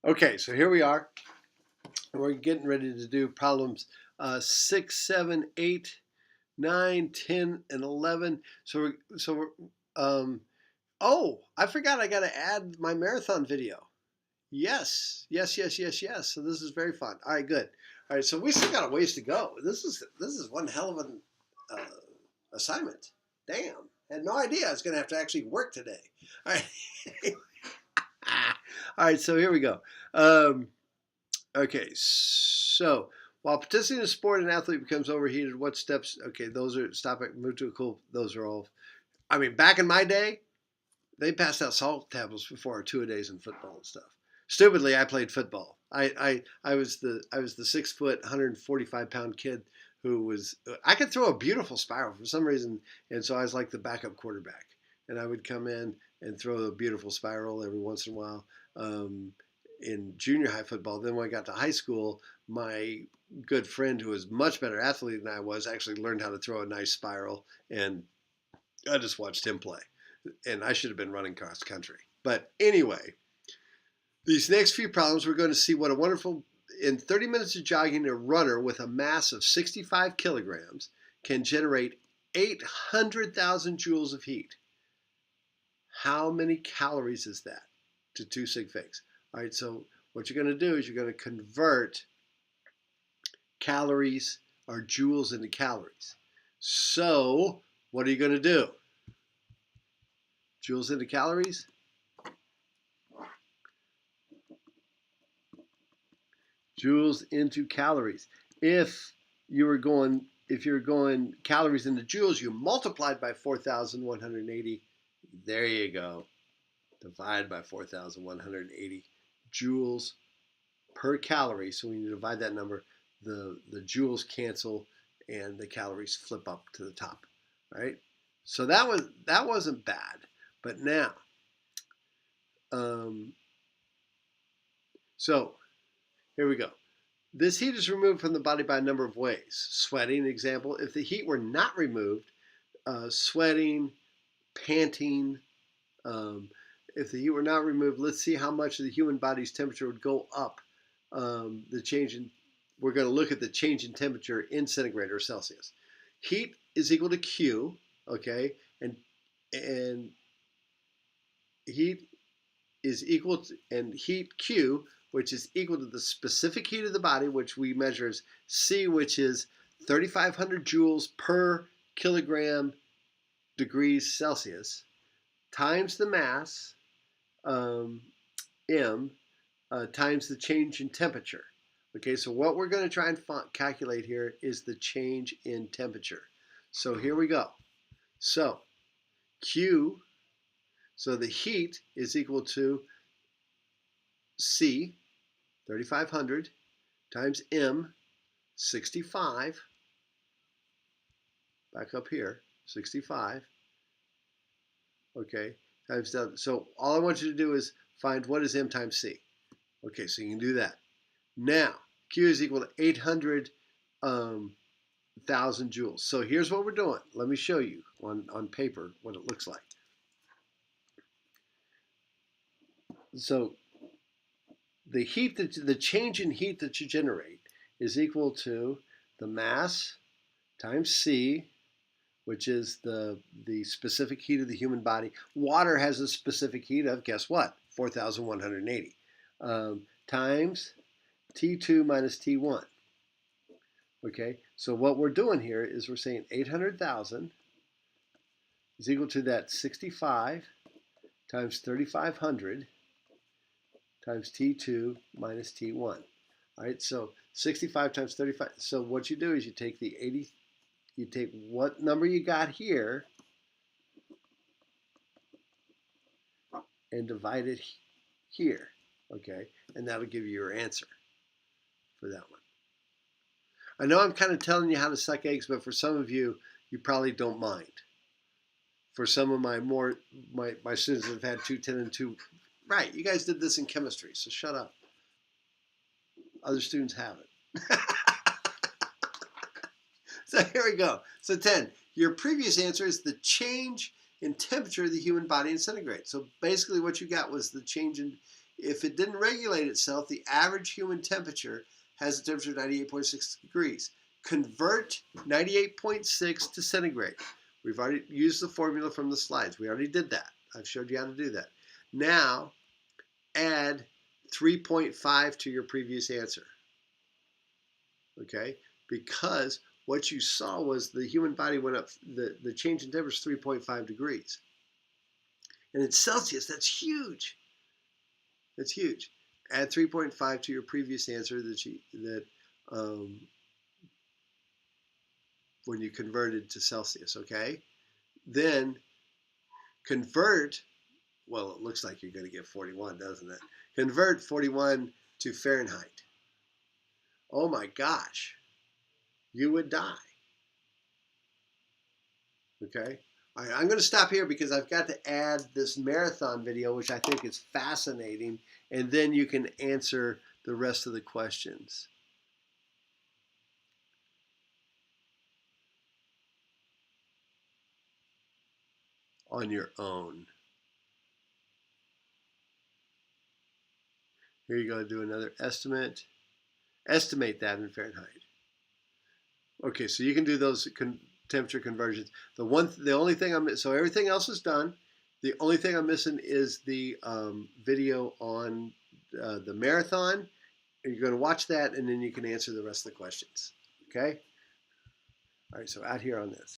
Okay, so here we are. We're getting ready to do problems 6, 7, 8, 9, 10, and 11. Oh, I forgot I got to add my marathon video. Yes, yes, yes, yes, yes. So this is very fun. All right, good. All right, so we still got a ways to go. This is one hell of an uh, assignment. Damn, had no idea I was going to have to actually work today. All right, all right. So here we go. Um, Okay, so while participating in a sport, an athlete becomes overheated. What steps? Okay, those are stop it. Move to a cool. Those are all. I mean, back in my day, they passed out salt tablets before 2-a-days in football and stuff. Stupidly, I played football. I was the 6 foot, 145 pound kid who was. I could throw a beautiful spiral for some reason, and so I was like the backup quarterback, and I would come in and throw a beautiful spiral every once in a while. In junior high football. Then when I got to high school, my good friend who was much better athlete than I was actually learned how to throw a nice spiral, and I just watched him play. And I should have been running cross country. But anyway, these next few problems, we're going to see what a wonderful, in 30 minutes of jogging, a runner with a mass of 65 kilograms can generate 800,000 joules of heat. How many calories is that to 2 sig figs? All right, so what you're going to do is you're going to convert calories or joules into calories. So what are you going to do? Joules into calories? Joules into calories. If you're going calories into joules, you multiplied by 4,180. There you go. Divide by 4,180 joules per calorie. So when you divide that number, the joules cancel and the calories flip up to the top. Right? So that wasn't bad. But now, so here we go. This heat is removed from the body by a number of ways. Sweating, example. If the heat were not removed, sweating, panting. If the heat were not removed, let's see how much of the human body's temperature would go up. We're going to look at the change in temperature in centigrade or Celsius. Heat is equal to Q, okay, and heat is equal to, and heat Q, which is equal to the specific heat of the body, which we measure as C, which is 3,500 joules per kilogram degrees Celsius, times the mass, M, times the change in temperature. Okay, so what we're going to try and calculate here is the change in temperature. So here we go. So Q, so the heat is equal to C, 3,500, times M, 65, back up here, 65, okay, times delta. So all I want you to do is find what is M times C. Okay, so you can do that. Now, Q is equal to 800,000 joules. So here's what we're doing. Let me show you on paper what it looks like. So the change in heat that you generate is equal to the mass times C, which is the specific heat of the human body. Water has a specific heat of, guess what, 4,180, times T2 minus T1. Okay, so what we're doing here is we're saying 800,000 is equal to that 65 times 3,500 times T2 minus T1. All right, so 65 times 35. So what you do is you take the 80, you take what number you got here and divide it here, okay? And that'll give you your answer for that one. I know I'm kind of telling you how to suck eggs, but for some of you, you probably don't mind. For some of my students that have had 210 and 2, right, you guys did this in chemistry, so shut up. Other students haven't. So here we go. So 10, your previous answer is the change in temperature of the human body in centigrade. So basically what you got was the change if it didn't regulate itself, the average human temperature has a temperature of 98.6 degrees. Convert 98.6 to centigrade. We've already used the formula from the slides. We already did that. I've showed you how to do that. Now, add 3.5 to your previous answer. Okay? Because what you saw was the human body went up, the change in temperature is 3.5 degrees. And in Celsius, that's huge. That's huge. Add 3.5 to your previous answer when you converted to Celsius, okay? Then convert, well, it looks like you're going to get 41, doesn't it? Convert 41 to Fahrenheit. Oh my gosh, you would die. Okay? All right, I'm going to stop here because I've got to add this marathon video, which I think is fascinating, and then you can answer the rest of the questions on your own. Here you go, do another estimate. Estimate that in Fahrenheit. Okay, so you can do those temperature conversions. The only thing so everything else is done. The only thing I'm missing is the video on the marathon. You're going to watch that, and then you can answer the rest of the questions. Okay? All right, so out here on this.